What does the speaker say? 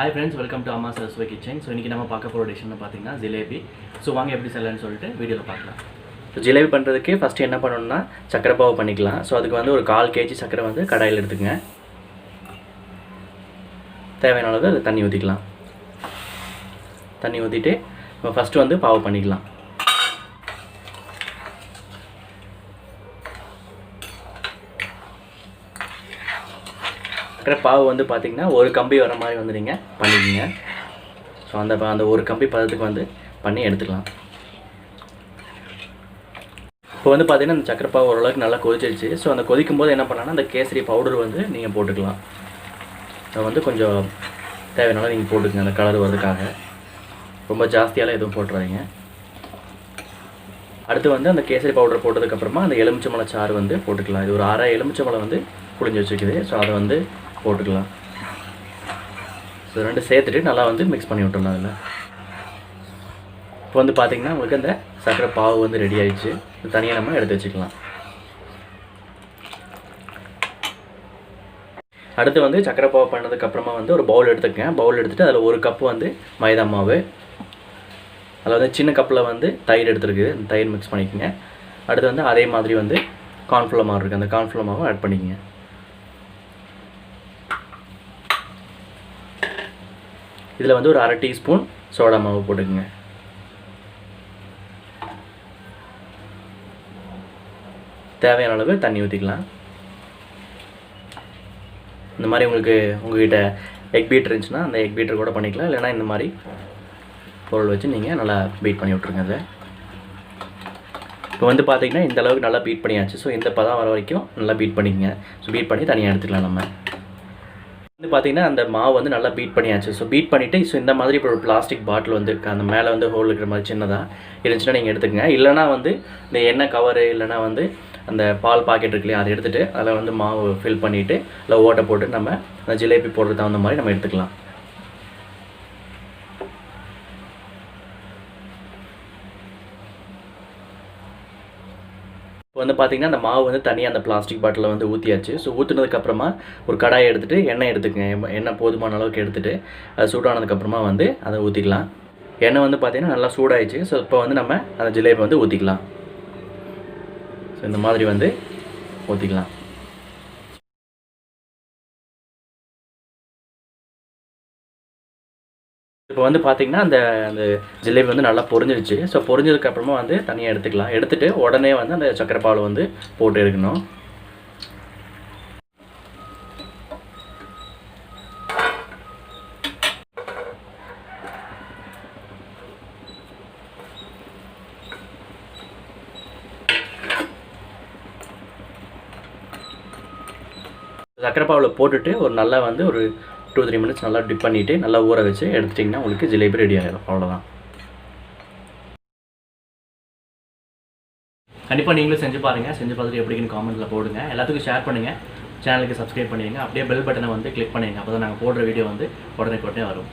Hi friends, welcome to Amma kitchen. So இன்னைக்கு நம்ம பார்க்க போற டிஷ் என்ன பாத்தீங்கன்னா ஜிலேபி. சோ வாங்க எப்படி செய்யலாம்னு சொல்லிட்டு வீடியோல பார்க்கலாம். சோ ஜிலேபி பண்றதுக்கு ஃபர்ஸ்ட் என்ன பண்ணனும்னா சக்கரை பாவு பண்ணிக்கலாம். சோ அதுக்கு வந்து ஒரு 1/4 kg சக்கரை வந்து கடாயில எடுத்துங்க. தேவையான அளவு தண்ணி ஊத்திக்கலாம். தண்ணி ஊத்திட்டு நம்ம ஃபர்ஸ்ட் வந்து பாவு பண்ணிக்கலாம். பாவு வந்து பார்த்தீங்கன்னா ஒரு கம்பி வர மாதிரி வந்து நீங்கள் பண்ணிக்கோங்க. ஸோ அந்த ஒரு கம்பி பதத்துக்கு வந்து பண்ணி எடுத்துக்கலாம். இப்போ வந்து பார்த்தீங்கன்னா அந்த சக்கரை பாவு ஓரளவுக்கு நல்லா கொதிச்சிருச்சு. ஸோ அந்த கொதிக்கும் போது என்ன பண்ணலாம்னா அந்த கேசரி பவுடர் வந்து நீங்கள் போட்டுக்கலாம். அதை வந்து கொஞ்சம் தேவையான நீங்கள் போட்டுக்கங்க அந்த கலர் வரதுக்காக. ரொம்ப ஜாஸ்தியாலாம் எதுவும் போட்டுறாதீங்க. அடுத்து வந்து அந்த கேசரி பவுடர் போட்டதுக்கப்புறமா அந்த எலுமிச்சம்பழம் சாறு வந்து போட்டுக்கலாம். இது ஒரு அரை எலுமிச்சம்பழம் வந்து புளிஞ்சு வச்சுக்குது. ஸோ அதை வந்து போட்டுக்கலாம். ஸோ ரெண்டு சேர்த்துட்டு நல்லா வந்து மிக்ஸ் பண்ணி விட்டுடலாம். அதில் இப்போ வந்து பார்த்திங்கன்னா உங்களுக்கு அந்த சக்கரை பாவு வந்து ரெடி ஆகிடுச்சு. தனியாக நம்ம எடுத்து வச்சுக்கலாம். அடுத்து வந்து சக்கரை பாவு பண்ணதுக்கப்புறமா வந்து ஒரு பவுல் எடுத்துக்கங்க. பவுல் எடுத்துகிட்டு அதில் ஒரு கப்பு வந்து மைதா மாவு, அதில் வந்து சின்ன கப்பில் வந்து தயிர் எடுத்துருக்கு. அந்த தயிர் மிக்ஸ் பண்ணிக்கோங்க. அடுத்து வந்து அதே மாதிரி வந்து கார்ன்ஃப்ளவர் மாவு இருக்குது. அந்த கார்ன்ஃப்ளவர் மாவை ஆட் பண்ணிக்கோங்க. இதில் வந்து ஒரு 1/2 டீஸ்பூன் சோடா மாவு போட்டுக்குங்க. தேவையான அளவு தண்ணி ஊற்றிக்கலாம். இந்த மாதிரி உங்கள்கிட்ட எக் பீட்டர் இருந்துச்சுன்னா அந்த எக் பீட்டர் கூட பண்ணிக்கலாம். இல்லைனா இந்த மாதிரி பொருள் வச்சு நீங்கள் நல்லா பீட் பண்ணி விட்ருங்க. அதை இப்போ வந்து பார்த்திங்கன்னா இந்த அளவுக்கு நல்லா பீட் பண்ணியாச்சு. ஸோ இந்த பதம் வர வரைக்கும் நல்லா பீட் பண்ணிக்கங்க. ஸோ பீட் பண்ணி தனியாக எடுத்துக்கலாம். நம்ம வந்து பார்த்திங்கன்னா அந்த மாவு வந்து நல்லா பீட் பண்ணியாச்சு. ஸோ பீட் பண்ணிவிட்டு ஸோ இந்த மாதிரி இப்போ ஒரு பிளாஸ்டிக் பாட்டில் வந்து அந்த மேலே வந்து ஹோல் இருக்கிற மாதிரி சின்னதாக இருந்துச்சுன்னா நீங்கள் எடுத்துக்கங்க. இல்லைனா வந்து இந்த எண்ணெய் கவரு இல்லைனா வந்து அந்த பால் பாக்கெட் இருக்குல்லையா அதை எடுத்துகிட்டு அதில் வந்து மாவு ஃபில் பண்ணிவிட்டு அதில் ஓட்டை போட்டு நம்ம அந்த ஜிலேபி போடுறது தகுந்த மாதிரி நம்ம எடுத்துக்கலாம். இப்போ வந்து பார்த்திங்கன்னா அந்த மாவு வந்து தனியாக அந்த பிளாஸ்டிக் பாட்டிலில் வந்து ஊற்றியாச்சு. ஸோ ஊற்றுனதுக்கப்புறமா ஒரு கடாயை எடுத்துகிட்டு எண்ணெய் எடுத்துக்கங்க. எண்ணெய் போதுமான அளவுக்கு எடுத்துகிட்டு அது சூடானதுக்கப்புறமா வந்து அதை ஊற்றிக்கலாம். எண்ணெய் வந்து பார்த்திங்கன்னா நல்லா சூடாயிடுச்சு. ஸோ இப்போ வந்து நம்ம அந்த ஜிலேபி வந்து ஊற்றிக்கலாம். ஸோ இந்த மாதிரி வந்து ஊற்றிக்கலாம். இப்போ வந்து பார்த்திங்கன்னா அந்த ஜிலேபி வந்து நல்லா பொரிஞ்சிருச்சு. ஸோ பொரிஞ்சதுக்கப்புறமா வந்து தனியாக எடுத்துக்கலாம். எடுத்துகிட்டு உடனே வந்து அந்த சக்கரை பால் வந்து போட்டு எடுக்கணும். சக்கரை பாவில் போட்டுட்டு ஒரு நல்லா வந்து ஒரு 2-3 மினிட்ஸ் நல்லா டிப் பண்ணிவிட்டு நல்லா ஊற வச்சு எடுத்துட்டிங்கன்னா உங்களுக்கு ஜிலேபி ரெடி ஆகிடும். அவ்வளோதான். கண்டிப்பாக நீங்களும் செஞ்சு பாருங்கள். செஞ்சு பார்த்துட்டு எப்படின்னு காமெண்ட்டில் போடுங்க. எல்லாத்துக்கும் ஷேர் பண்ணுங்கள். சேனலுக்கு சப்ஸ்கிரைப் பண்ணிடுங்க. அப்படியே பெல் பட்டனை வந்து கிளிக் பண்ணிடுங்க. அப்போ தான் நாங்கள் போடுற வீடியோ வந்து உடனே வரும்.